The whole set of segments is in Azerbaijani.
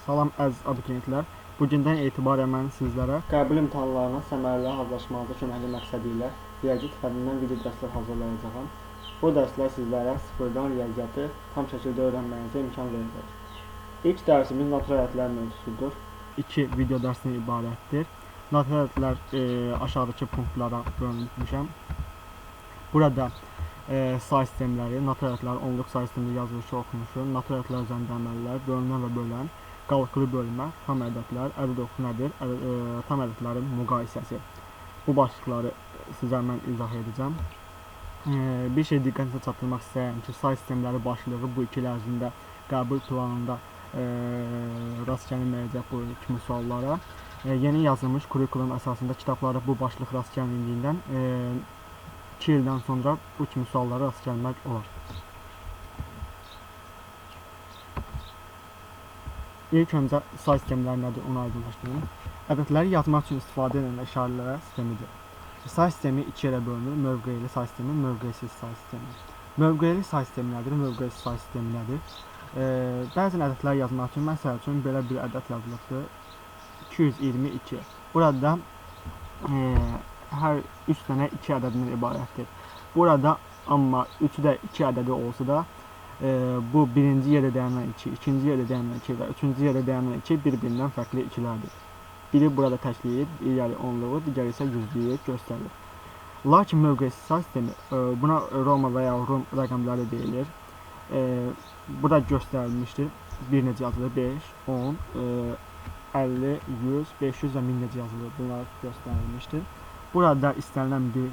Salam əziz abituriyentlər. Bugündən etibarən mən sizlərə qəbul imtahanlarına səmərəli hazırlaşmanızda köməkli məqsədi ilə riyaziyyat fənnindən video dərslər hazırlayacağam. Bu dərslər sizlərə sıfırdan riyaziyyatı tam şəkildə öyrənməyinizə imkan verəcək. İlk dərsimiz natural ədədlər mövzusudur. 2 video dərsindən ibarətdir. Natural ədədlər aşağıdakı punktlara bölünmüşəm. Burada say sistemləri, natural ədədlər, onluq say sistemli yazılışı oxumuşum. Natural ədədlər üzərində əməllər, bölünən və bölən, qalıqlı bölmə, tam ədədlər, ədəd oxu nədir, tam ədədlərin müqayisəsi. Bu başlıqları sizə mən izah edəcəm. Bir şey diqqətinizə çatdırmaq istəyirəm ki, say sistemləri başlığı bu iki il ərzində qəbul planında rast gəlinməyəcək bu kimi suallara. Yeni yazılmış kurikulum əsasında kitablara bu başlıq rast gəlindiyindən 2 ildən sonra bu kimi suallara rast gəlmək olar. İlk öncə say sistemləri nədir, onu aydınlaşdırım. Ədədləri yazmaq üçün istifadə edilən işarələrə sistemidir. Say sistemi iki yerə bölünür: mövqeyli say sistemi, mövqeysiz say sistemi. Mövqeyli say sistemi nədir, mövqeysiz say sistemi nədir? Bəzən ədədlər yazmaq üçün, məsəl üçün belə bir ədəd yazılıbdır: 222. Burada hər 3 dənə 2 ədədindən ibarətdir. Burada amma 3-ü də 2 ədədi olsa da bu birinci yerdə dayanan 2, ikinci yerdə dayanan 2 və üçüncü yerdə dayanan 2 bir-birindən fərqli ikilərdir. Biri burada təkliyib, digəri onluğu, digəri isə yüzlüyü göstərir. Lakin mövqeysiz say sistemi, buna Roma və ya Rum rəqəmləri deyilir. Burada göstərilmişdir. Bir necə yazılır? 5, 10, 50, 100, 500 və 1000 necə yazılır? Bunlar göstərilmişdir. Burada istənilən bir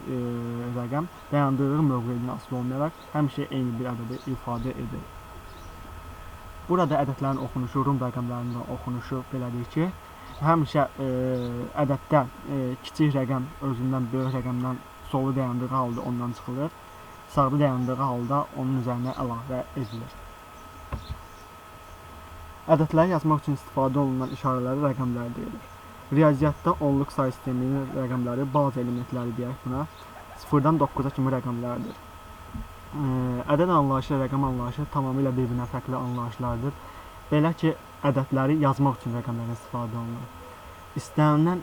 rəqəm dayandırdığı mövqeyindən asılı olmayaraq həmişə eyni bir ədədi ifadə edir. Burada ədədlərin oxunuşu Rum rəqəmlərinin oxunuşu belədir ki, həmişə ədəddə kiçik rəqəm özündən böyük rəqəmdən solu dayandığı halda ondan çıxılır, sağda dayandığı halda onun üzərinə əlavə edilir. Ədədləri yazmaq üçün istifadə olunan işarələri rəqəmlər deyilir. Riyaziyyatda onluq say sisteminin rəqəmləri, bazı elementləri deyək buna, 0-dan 9-a kimi rəqəmlərdir. Ədəd anlayışı ilə rəqəm anlayışı tamamilə bir-birinə fərqli anlayışlardır. Belə ki, ədədləri yazmaq üçün rəqəmlərdən istifadə olunur. İstənilən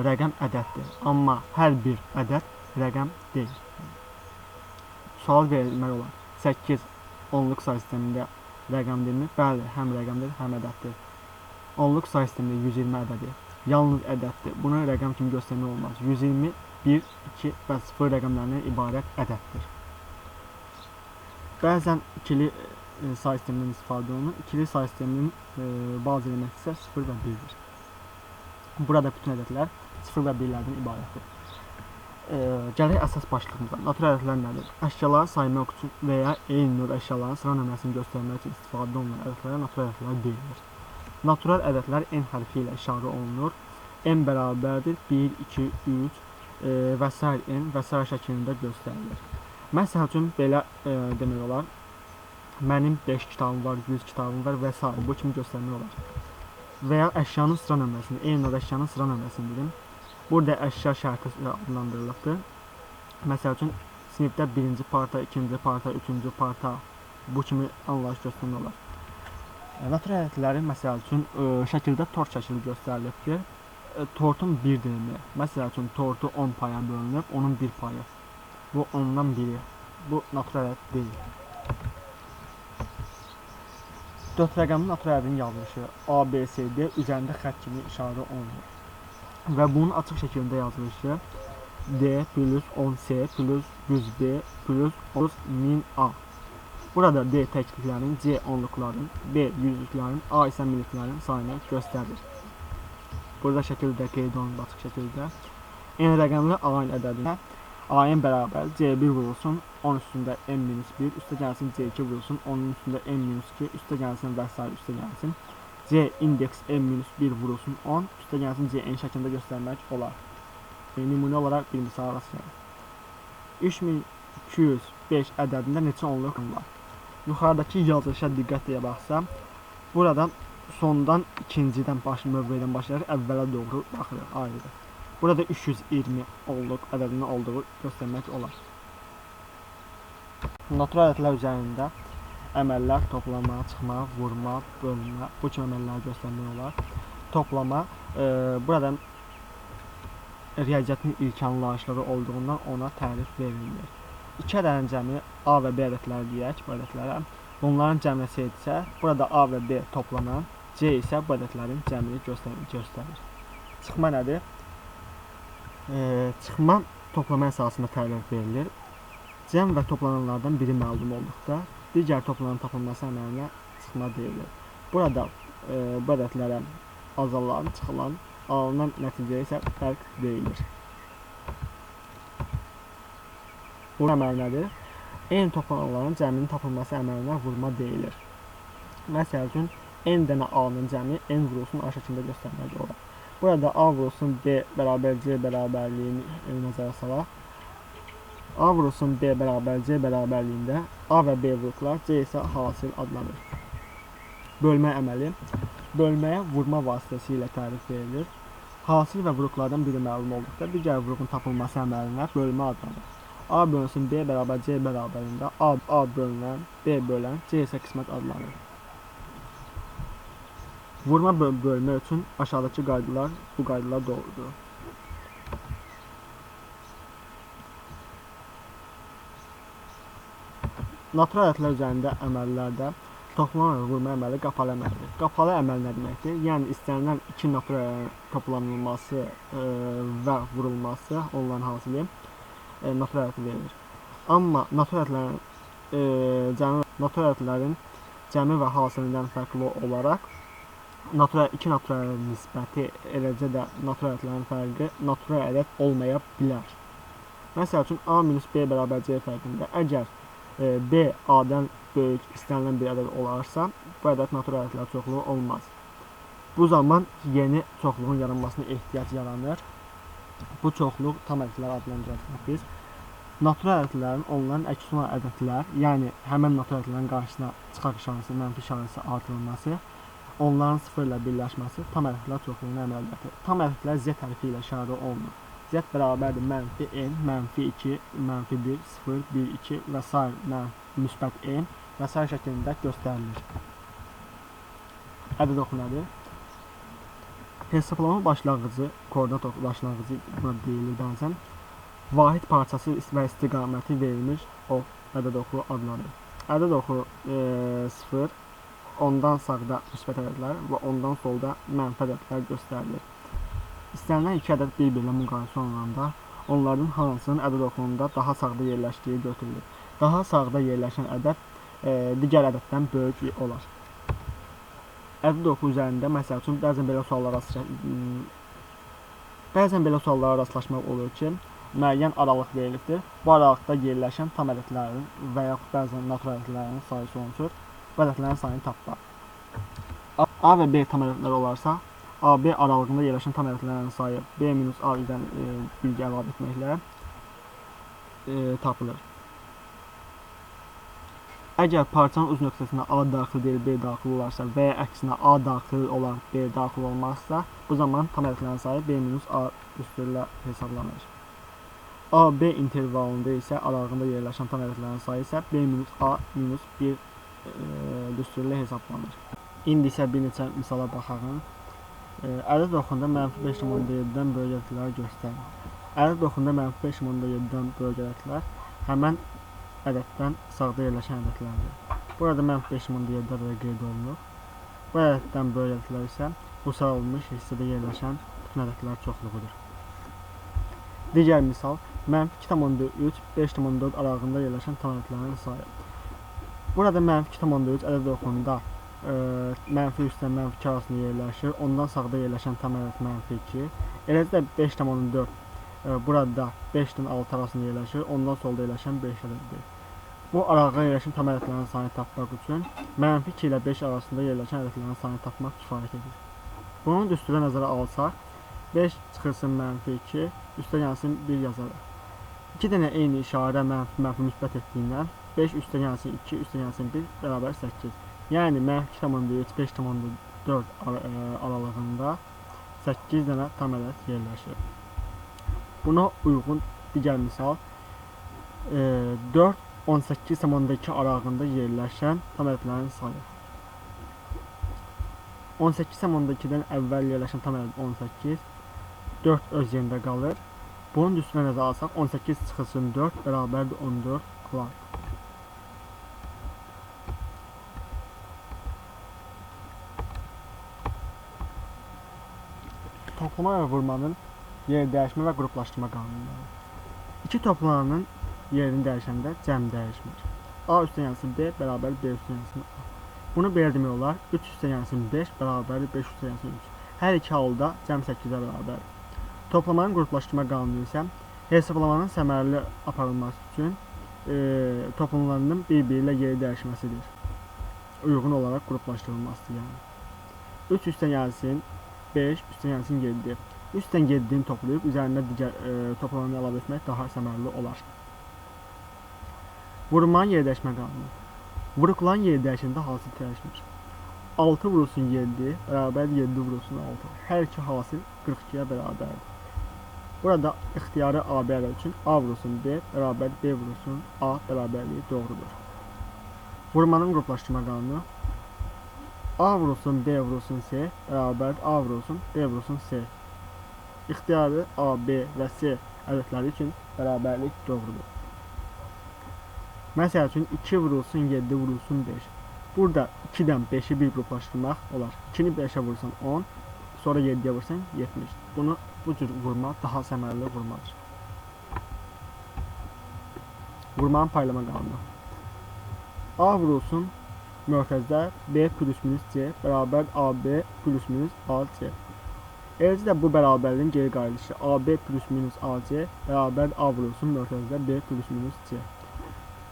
rəqəm ədəddir, amma hər bir ədəd rəqəm deyil. Sual verilmək olar: 8 onluq say sistemində rəqəmdirmi? Bəli, həm rəqəmdir, həm ədəddir. Onluq say sistemində 120 ədədi yalnız ədəddir. Buna rəqəm kimi göstərmək olmaz. 120, 1, 2 və 0 rəqəmlərindən ibarət ədəddir. Bəzən ikili say sistemindən istifadə olunur. İkili say sisteminin bazı elementi isə 0 və 1-dir. Burada bütün ədədlər 0 və 1-lərdən ibarətdir. Gələk əsas başlığımıza. Natural ədədlər nədir? Əşyaları saymaq üçün və ya eyni növ əşyaların sıra nömrəsini göstərmək üçün istifadə olunan ədədlərə natural ədədlər deyilir. Natural ədədlər n hərfi ilə işarə olunur. N bərabərdir 1, 2, 3 və s. n və s. şəklində göstərilir. Məsəl üçün belə demək olar: mənim 5 kitabım var, 100 kitabım var və s. bu kimi göstərmək olar. Və ya əşyanın sıra nömrəsini, eyni növ əşyanın sıra nömrəsini bilim. Burada əşya şərti adlandırılıbdır. Məsəl üçün sinifdə 1-ci parta, 2-ci parta, 3-cü parta bu kimi anlayış göstərmək olar. Natural ədədlərin məsəl üçün şəkildə tort şəkili göstərilib ki, tortun bir dilimi, məsəl üçün tortu 10 paya bölünüb, onun bir payı. Bu ondan biri. Bu natural ədəd deyil. 4 rəqəmli natural ədədin yazılışı A, B, C, D üzərində xətt kimi işarə olunur. Və bunun açıq şəkildə yazılışı D plus 10C plus 100B plus 10.000A. Burada D təkliklərin, C onluqların, B yüzlüklərin, A isə minliklərin sayını göstərir. Burada şəkildə qeyd olunur açıq şəkildə. N rəqəmli A-ın ədədinə A-ın bərabər C1 vurulsun 10 üstündə n-1, üstə gəlsin C2 vurulsun 10-un üstündə n-2, üstə gəlsin və s. üstə gəlsin. C indeks n-1 vurulsun 10, üstə gəlsin C n şəklində göstərmək olar. Nümunə olaraq bir misal rast gəlir. 3205 ədədində neçə onluq var? Yuxarıdakı yazılışa diqqətlə baxsam, burada sondan ikincidən mövqedən başlayaraq əvvələ doğru baxırıq ayrıdır. Burada 320 onluq ədədinin olduğu göstərmək olar. Natural ədədlər üzərində əməllər toplama, çıxma, vurma, bölmə, bu kimi əməlləri göstərmək olar. Toplama, burada riyaziyyatın ilk anlayışları olduğundan ona tərif verilir. İki ədədin cəmi A və B ədədləri deyək, bu ədədlərə. Bunların cəmi neçədirsə, burada A və B toplanan, C isə bu ədədlərin cəmini göstərir. Çıxma nədir? Çıxma toplama əsasında tərif verilir. Cəm və toplananlardan biri məlum olduqda, digər toplanan tapılması əməlinə çıxma deyilir. Burada bu ədədlərə azalan, çıxılan, alınan nəticəyə isə fərq deyilir. Bu əməl nədir? Eyni toplananların cəminin tapılması əməlinə vurma deyilir. Məsəl üçün, n dənə A-nın cəmi n vurulsun A şəklində göstərmək olar. Burada A vurulsun B bərabər C bərabərliyini nəzərə salaq. A vurulsun B bərabər C bərabərliyində A və B vurduqlar, C isə hasil adlanır. Bölmə əməli. Bölməyə vurma vasitəsilə tərif verilir. Hasil və vuruqlardan biri məlum olduqda, digər vuruqun tapılması əməlinə bölmə adlanır. A bölünsün B bərabər C bərabərliyində A bölünən, B bölən, C isə qismət adlanır. Vurma bölmə üçün aşağıdakı qaydalar, bu qaydalar doğrudur. Natural ədədlər üzərində əməllərdə toplama və vurma əməli qapalı əməldir. Qapalı əməl nə deməkdir? Yəni istənilən iki natural ədədin toplanılması və vurulması onların hasili natural ədəd verir. Amma natural ədədlərin cəmi və hasilindən fərqli olaraq iki natural ədədin nisbəti, eləcə də natural ədədlərin fərqi natural ədəd olmaya bilər. Məsəl üçün A minus B bərabər C fərqində əgər B A-dan böyük istənilən bir ədəd olarsa, bu ədəd natural ədədlər çoxluğu olmaz. Bu zaman yeni çoxluğun yaranmasına ehtiyac yaranır. Bu çoxluq tam ədədlər adlandırılır. Biz natural ədədlərin onların əks olan ədədlər, yəni həmin natural ədədlərin qarşısına çıxaq işarəsi, mənfi işarəsi artırılması, onların sıfır ilə birləşməsi tam ədədlər çoxluğuna əməliyyatdır. Tam ədədlər Z hərfi ilə işarə olunur. Z bərabərdir mənfi n, mənfi 2, mənfi 1, 0, 1, 2 və s. müsbət n və s. şəklində göstərilir. Ədəd oxu nədir? Hesablama başlanğıcı, koordinat başlanğıcı buna deyilir bəzən. Vahid parçası və istiqaməti verilmiş ədəd oxu adlanır. Ədəd oxu 0, ondan sağda müsbət ədədlər və ondan solda mənfi ədədlər göstərilir. İstənilən iki ədəd bir-birinə müqayisə olunanda, onların hansının ədəd oxununda daha sağda yerləşdiyi götürülür. Daha sağda yerləşən ədəd digər ədəddən böyük olar. Ədəd oxu üzərində, məsəl üçün, bəzən belə suallara rastlaşmaq olur ki, müəyyən aralıq verilibdir. Bu aralıqda yerləşən tam ədədlərin və yaxud bəzən natural ədədlərin sayı sorulur. Bu ədədlərin sayını tapmaq. A və B tam ədədlər olarsa, AB aralığında yerləşən tam ədədlərin sayı B minus A üzrən bilgi əlavə etməklə tapılır. Əgər parçanın uc nöqtəsinə A daxil deyil, B daxil olarsa və ya əksinə A daxil olan, B daxil olmazsa, bu zaman tam ədədlərin sayı B minus A üstürlə hesablanır. AB intervalında isə aralığında yerləşən tam ədədlərin sayı isə B minus A minus 1 üstürlə hesablanır. İndi isə bir neçə misala baxaq. Ədəd oxunda mənfi 5,7-dən böyük ədədlər göstərir. Ədəd oxunda mənfi 5,7-dən böyük ədədlər həmən ədəddən sağda yerləşən ədədlərdir. Burada mənfi 5,7 ədədə qeyd olunur. Bu ədəddən böyük ədədlər isə bu sayılmış hissədə yerləşən bütün ədədlər çoxluğudur. Digər misal, mənfi 2,3, 5,4 aralığında yerləşən tam ədədlərin sayı. Burada mənfi 2,3 ədəd oxunda mənfi 3-dən mənfi 2 arasında yerləşir. Ondan sağda yerləşən tam ədəd mənfi 2. Eləcə də 5,4 burada 5-dən 6 arasında yerləşir. Ondan solda yerləşən 5 ədəddir. Bu aralıqda yerləşən tam ədədlərin sayını tapmaq üçün mənfi 2 ilə 5 arasında yerləşən ədədlərin sayını tapmaq kifayət edir. Bunun düstura nəzərə alsaq, 5 çıxırsın mənfi 2, üstə gəlsin 1 yazarıq. 2 dənə eyni işarə mənfi müsbət etdiyindən 5 üstə gəlsin 2, üstə gəlsin 1 bərabər 8. Yəni mənfi 2,3, 5,4 aralığında 8 dənə tam ədəd yerləşir. Buna uyğun digər misal 4 18,2 aralığında yerləşən tam ədədlərin sayı. 18,2-dən əvvəl yerləşən tam ədəd 18, 4 öz yerində qalır. Bunun üstünə nəzər alsaq 18 çıxılsın 4 bərabərdir 14 var. Toplama və vurmanın yer dəyişmə və qruplaşdırma qanunları. İki toplananın yerini dəyişəndə cəm dəyişmir. A üstə yansın B bərabər B üstə yansın A. Bunu belə demək olar. 3 üstə yansın 5 bərabər 5 üstə yansın 3. Hər iki halda cəm 8-ə bərabər. Toplamanın qruplaşdırma qanunu isə hesablamanın səmərəli aparılması üçün toplamlarının bir-biri ilə yeri dəyişməsidir. Uyğun olaraq qruplaşdırılmasıdır yəni. 3 üstə yansın 5 üstə yansın 7. 3 üstdən 7-ni toplayıb üzərində digər toplamanı əlavə etmək daha səmərəli olar. Vurmanın yeri dəyişmə qanunu. Vuruqların yeri dəyişəndə hasil dəyişmir. 6 vurulsun 7 bərabər 7 vurulsun 6. Hər iki hasil 42-yə bərabərdir. Burada ixtiyarı A, B ədədi üçün A vurulsun B bərabər B vurulsun A bərabərliyi doğrudur. Vurmanın qruplaşdırma qanunu. A vurulsun B vurulsun C bərabər A vurulsun B vurulsun C. İxtiyarı A, B və C ədədləri üçün bərabərlik doğrudur. Məsəl üçün 2 vurulsun 7 vurulsun 5. Burada 2-dən 5-i bir qruplaşdırmaq olar. 2-ni 5-ə vursan 10, sonra 7-yə vursan 70. Bu cür vurma daha səmərəli vurmadır. Vurmanın paylama qanunu. A vurulsun mörtəzdə B plus minus C bərabər AB plus minus AC. Eləcə də bu bərabərliyin geri qayılışı AB plus minus AC bərabər A vurulsun mörtəzdə B plus minus C.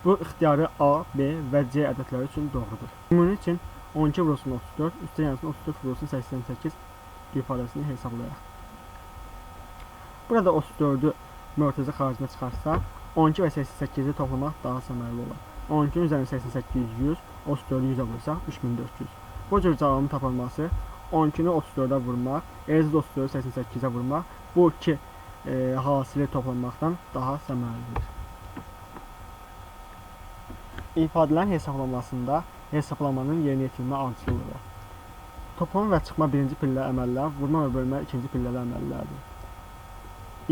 Bu ixtiyarı A, B və C ədədləri üçün doğrudur. Bunun üçün 12 vurulsun 34, üstə yansın 34 vurulsun 88 ifadəsini hesablayaq. Burada 34-ü mörtəzə xaricində çıxarsa, 12 və 88-i toplamaq daha səmərəli olar. 12-nin üzərində 88 100, 34-ü 100-ə vursaq 3400. Bu cür cavabın tapılması 12-ni 34-ə vurmaq, eləcə də 34-ü 88-ə vurmaq bu iki hasili toplanmaqdan daha səmərəlidir. İfadələrin hesablanmasında hesablamanın yerinə yetirilmə ardıcıllığı. Toplama və çıxma birinci pillə əməllər, vurma və bölmə ikinci pilləli əməllərdir.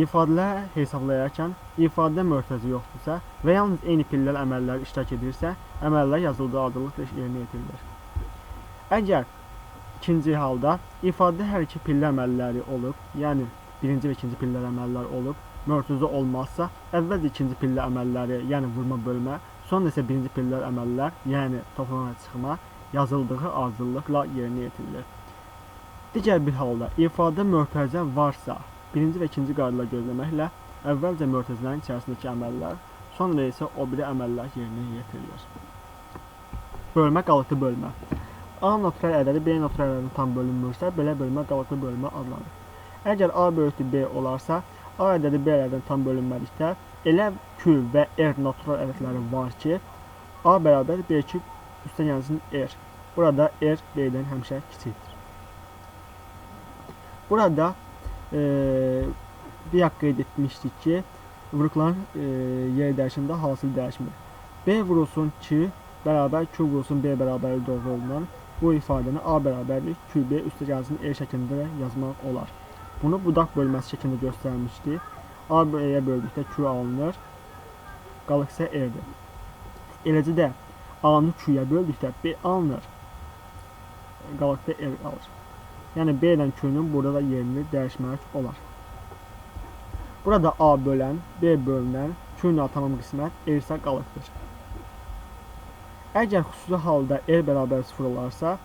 İfadələr hesablayarkən ifadədə mörtəzə yoxdursa və yalnız eyni pilləli əməllər iştirak edirsə, əməllər yazıldığı ardıcıllıqla yerinə yetirilir. Əgər ikinci halda ifadədə hər iki pillə əməlləri olub, yəni birinci və ikinci pilləli əməllər olub, mörtəzə olmazsa, əvvəlcə ikinci pillə əməlləri, yəni vurma bölmə, sonra isə birinci pilləli əməllər, yəni toplama və çıxma yazıldığı ardıcıllıqla yerinə yetirilir. Digər bir halda ifadədə mörtəzə varsa, birinci və ikinci qaydalar gözləməklə əvvəlcə mörtəzələrin içərisindəki əməllər, sonra isə o biri əməllər yerinə yetirilir. Bölmə, qalıqlı bölmə. A natural ədədi B natural ədədini tam bölünmürsə, belə bölmə qalıqlı bölmə adlanır. Əgər A bölüntü B olarsa, A ədədi B ədədindən tam bölünmədikdə, elə Q və R natural ədədləri var ki, A bərabər B2 üstə yansın R. Burada R B-dən həmişə kiçikdir. Burada bir qeyd etmişdik ki, vuruqların yeri dəyişəndə hasil dəyişmir. B vurulsun 2 bərabər Q vurulsun B bərabər doğru olunan bu ifadəni A bərabərlik QB üstə yansın R şəklində yazmaq olar. Bunu budaq bölməsi şəklində göstərmişdik. A B-yə böldükdə Q alınır, qalıq isə R-dir. Eləcə də A-nı Q-yə böldükdə B alınır, qalıqda R alır. Yəni B ilə Q-nün burada da yerini dəyişmək olar. Burada A bölən, B bölünən, Q-nün tamam qismət, R isə qalıqdır. Əgər xüsusi halda R bərabər 0 olarsa,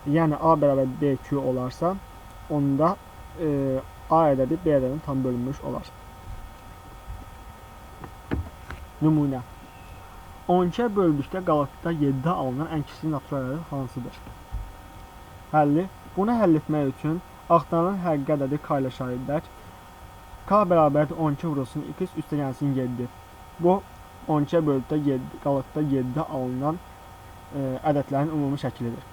yəni A bərabər BQ olarsa, onda A ədədi B ədədinin tam bölünmüş olar. Nümunə. 12-yə böldükdə qalıqda 7 alınan ən kiçik natural ədəd hansıdır? Həlli. Bunu həll etmək üçün axtarılan həqiqi ədədi K ilə şarid edək. K bərabərdir 12 vurulsun x üstə yansın 7. Bu 12-yə böldükdə qalıqda 7 alınan ədədlərin ümumi şəklidir.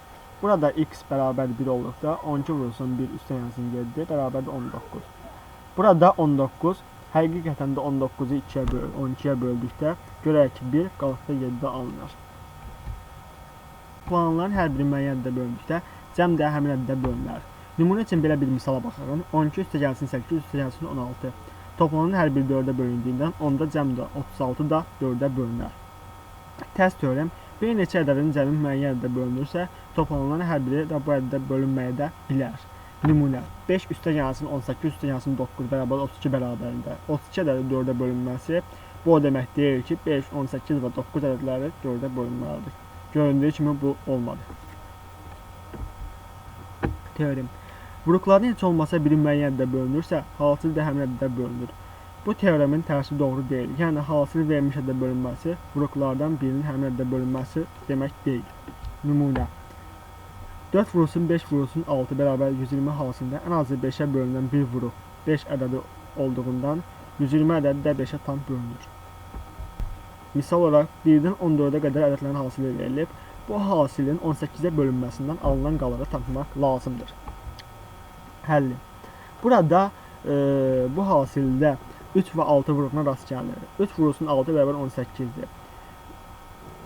Burada x bərabər 1 olduqda 12 vurulsun 1 üstə yansın 7 bərabərdir 19. Burada 19 Həqiqətən də 19-u 12-yə böldükdə görək ki 1 qalıqda 7 alınır. Toplananların hər biri müəyyən ədədə bölündükdə cəm də həmin ədədə bölünər. Nümunə üçün belə bir misala baxarıq. 12 üstə gəlsin 8 üstə gəlsin 16. Toplanan hər biri 4-ə bölündüyündən onda cəm də 36 da 4-ə bölünər. Tərs teorem bir neçə ədədin cəmi müəyyən ədədə bölünürsə, toplanan hər biri də bu ədədə bölünməyə də bilər. Nümunə 5 üstə gəlsin 18 üstə gəlsin 9 bərabər 32 bərabərində 32 ədədi 4-ə bölünməsi bu o demək deyil ki 5, 18 və 9 ədədləri 4-ə bölünməlidir. Göründüyü kimi bu olmadı. Teorem vuruqların heç olmasa biri müəyyən ədədə bölünürsə, hasil də həmin ədədə bölünür. Bu teoremin tərsi doğru deyil. Yəni hasil verilmiş ədədə bölünməsi vuruqlardan birinin həmin ədədə bölünməsi demək deyil. Nümunə 4 vurulsun 5 vurulsun 6 bərabər 120 hasilində ən azı 5-ə bölünən bir vuruq 5 ədədi olduğundan 120 ədədi də 5-ə tam bölünür. Misal olaraq 1-dən 14-ə qədər ədədlərin hasili verilib. Bu hasilin 18-ə bölünməsindən alınan qalığı tapmaq lazımdır. Həlli. Burada bu hasildə 3 və 6 vuruquna rast gəlinir. 3 vurulsun 6 bərabər 18-dir.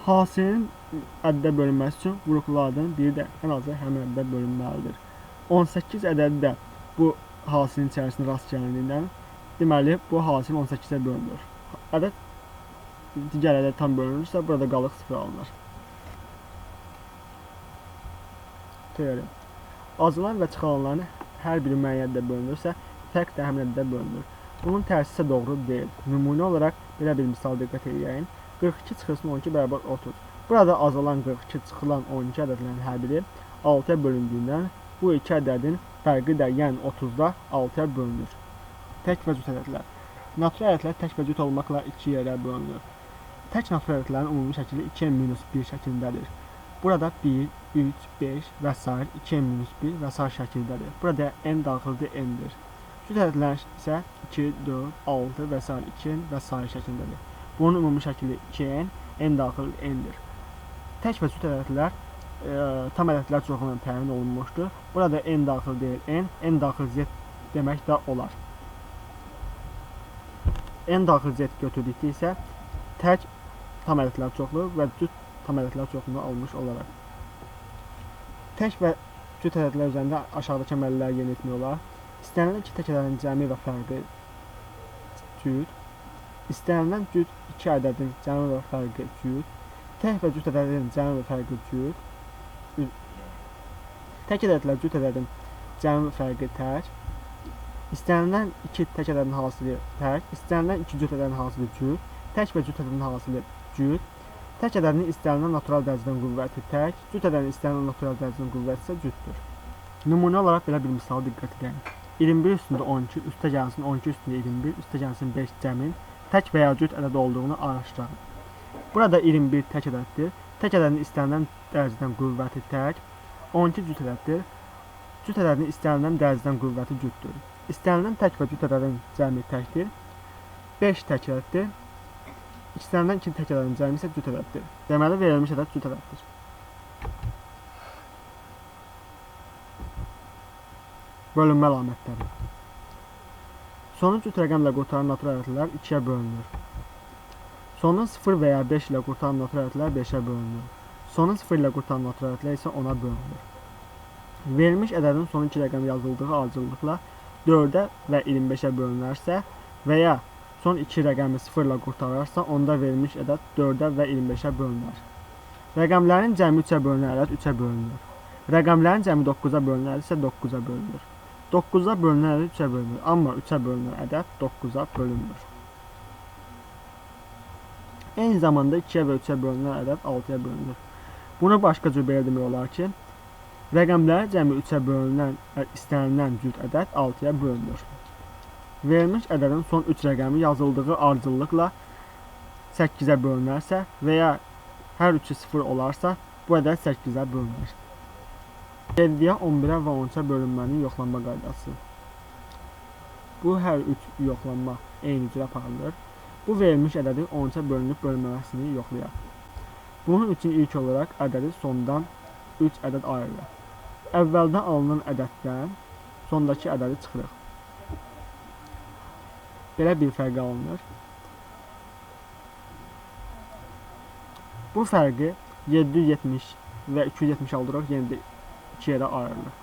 Hasilin ədədə bölünməsi üçün vuruqlardan biri də ən azı həmin ədədə bölünməlidir. 18 ədədi də bu hasilin içərisində rast gəlindiyindən deməli bu hasil 18-ə bölünür. Ədəd digər ədəd tam bölünürsə burada qalıq 0 alınır. Teorem azalan və çıxalanların hər biri müəyyən ədədə bölünürsə, fərq də həmin ədədə bölünür. Bunun tərsi isə doğru deyil. Nümunə olaraq belə bir misal diqqət edin. 42 çıxılsın 12 bərabər 30. Burada azalan 42 çıxılan 12 ədədlərin hər biri 6-ya bölündüyündən bu iki ədədin fərqi də yəni 30-da 6-ya bölünür. Tək və cüt ədədlər. Natural ədədlər tək və cüt olmaqla 2 yerə bölünür. Tək natural ədədlərin ümumi şəkli 2n-1 şəklindədir. Burada 1, 3, 5 və s. 2n-1 və s. şəkildədir. Burada n daxildə n-dir. Cüt ədədlər isə 2, 4, 6 və s. 2n və s. şəklindədir. Bunun ümumi şəkli 2n, n daxil n-dir. Tək və cüt ədədlər tam ədədlər çoxluğundan təyin olunmuşdur. Burada n daxil deyil n daxil z demək də olar. N daxil z götürdükdə isə tək tam ədədlər çoxluğu və cüt tam ədədlər çoxluğunu almış olaraq. Tək və cüt ədədlər üzərində aşağıdakı əməlləri yerinə etmək olar. İstənilən iki tək ədədin cəmi və fərqi cüt. İstənilən cüt iki ədədin cəmi və fərqi cüt. Tək və cüt ədədin cəmi və fərqi cüt. Tək ədədlər cüt ədədin cəmi və fərqi tək. İstənilən iki tək ədədin hasili tək. İstənilən iki cüt ədədin hasili cüt. Tək və cüt ədədin hasili cüt. Tək ədədin istənilən natural dərəcədən qüvvəti tək. Cüt ədədin istənilən natural dərəcədən qüvvəti isə cütdür. Nümunə olaraq belə bir misal diqqət edin. 21 üstündə 12, üstə gəlsin 12 üstündə 21, üstə gəlsin 5 cəmin tək və ya cüt ədəd olduğunu araşdırın. Burada 21 tək ədəddir. Tək ədədin istənilən dərəcədən qüvvəti tək. 12 cüt ədəddir. Cüt ədədin istənilən dərəcədən qüvvəti cütdür. İstənilən tək və cüt ədədin cəmi təkdir. 5 tək ədəddir. İstənilən 2 tək ədədin cəmi isə cüt ədəddir. Deməli verilmiş ədəd cüt ədəddir. Bölünmə əlamətləri. Sonu cüt rəqəmlə qurtaran natural ədədlər 2-yə bölünür. Sonu 0 və ya 5 ilə qurtaran natural ədədlər 5-ə bölünür. Sonu 0 ilə qurtaran natural ədədlər isə 10-a bölünür. Verilmiş ədədin sonu 2 rəqəm yazıldığı ardıcıllıqla 4-ə və 25-ə bölünərsə və ya son 2 rəqəmi 0 ilə qurtararsa, onda verilmiş ədəd 4-ə və 25-ə bölünər. Rəqəmlərin cəmi 3-ə bölünən ədəd 3-ə bölünür. Rəqəmlərin cəmi 9-a bölünən isə 9-a bölünür. 9-a bölünən ədəd 3-ə bölünür, amma 3-ə bölünən ədəd 9-a bölünmür. Eyni zamanda 2-yə və 3-ə bölünən ədəd 6-ya bölünür. Bunu başqa cür belə demək olar ki, rəqəmlərin cəmi 3-ə bölünən istənilən cüt ədəd 6-ya bölünür. Verilmiş ədədin son 3 rəqəmi yazıldığı ardıcıllıqla 8-ə bölünərsə və ya hər 3-ü 0 olarsa, bu ədəd 8-ə bölünür. 7-yə, 11-ə və 13-ə bölünmənin yoxlanma qaydası. Bu hər 3 yoxlanma eyni cür aparılır. Bu verilmiş ədədin 13-ə bölünüb bölünməməsini yoxlayaq. Bunun üçün ilk olaraq ədədi sondan 3 ədəd ayırırıq. Əvvəldən alınan ədəddən sondakı ədədi çıxırıq. belə bir fərq alınır. Bu fərqi 770 və 276 olaraq yenə də 2 yerə ayrılır.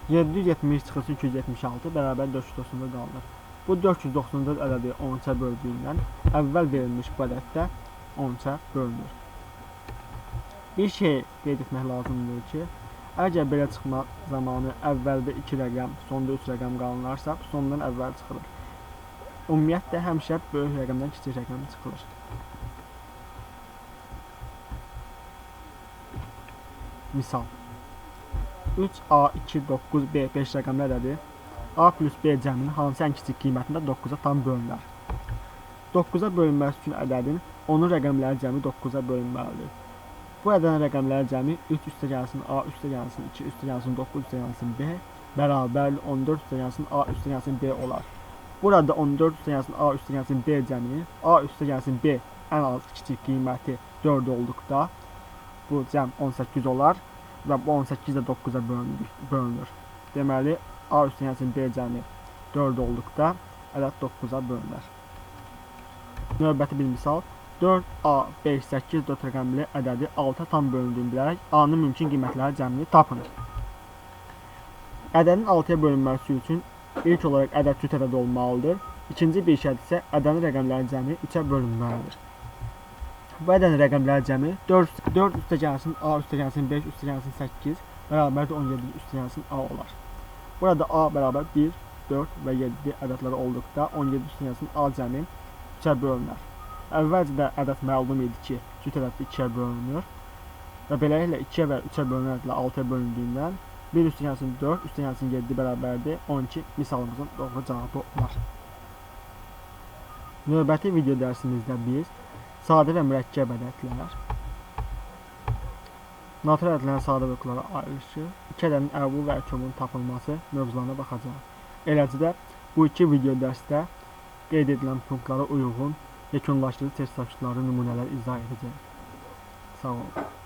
770 çıxılsın 276 bərabər 490 qalır. Bu 494 ədədi 13-ə böldüyündən əvvəl verilmiş bu ədəddə 13-ə bölünür. Bir şey qeyd etmək lazımdır ki, əgər belə çıxma zamanı əvvəldə 2 rəqəm, sonda 3 rəqəm qalınarsa, sondan əvvəl çıxılır. Ümumiyyətlə həmişə böyük rəqəmdən kiçik rəqəm çıxılır. Misal 3A, 2, 9, B 5 rəqəmli ədədi A plus B cəminin hansı ən kiçik qiymətində 9-a tam bölünər. 9-a bölünməsi üçün ədədin onun rəqəmləri cəmi 9-a bölünməlidir. Bu ədədin rəqəmləri cəmi 3 üstə gəlsin A üstə gəlsin 2 üstə gəlsin 9 üstə gəlsin B bərabər 14 üstə gəlsin A üstə gəlsin B olar. Burada 14 üstə gəlsin A üstə gəlsin B cəmi A üstə gəlsin B ən az kiçik qiyməti 4 olduqda bu cəm 18 olar və bu 18 də 9-a bölünür. Deməli A üstə gəlsin B cəmi 4 olduqda ədəd 9-a bölünər. Növbəti bir misal 4A, 5, 8, 4 rəqəmli ədədi 6-a tam bölündüyünü bilərək A-nın mümkün qiymətləri cəmini tapın. Ədədin 6-ya bölünməsi üçün ilk olaraq ədəd cüt ədəd olmalıdır. İkinci bir şərt isə ədədin rəqəmləri cəmi 3-ə bölünməlidir. Bu ədədin rəqəmləri cəmi 4 üstə gəlsin A üstə gəlsin 5 üstə gəlsin 8 bərabər 17 üstə gəlsin A olar. Burada A bərabər 1, 4 və 7 ədədləri olduqda 17 üstə gəlsin A cəmi 3-ə bölünər. Əvvəlcə ədəd məlum idi ki, cüt ədəd 2-yə bölünür və beləliklə 2-yə və 3-ə bölünən ədədlə 6-ya bölündüyündən 1 üstə gəlsin 4, üstə gəlsin 7 bərabərdir 12 misalımızın doğru cavabı olar. Növbəti video dərsimizdə biz sadə və mürəkkəb ədədlər, natural ədədlərin sadə bölüklərə ayrılışı, 2 ədədin əvvəl və əkəmunun tapılması mövzularına baxacaq. Eləcə də bu iki video dərsdə qeyd edilən punktlara uyğun yekunlaşdırıcı test tapşırıqları nümunələr izah edəcək. Sağ olun.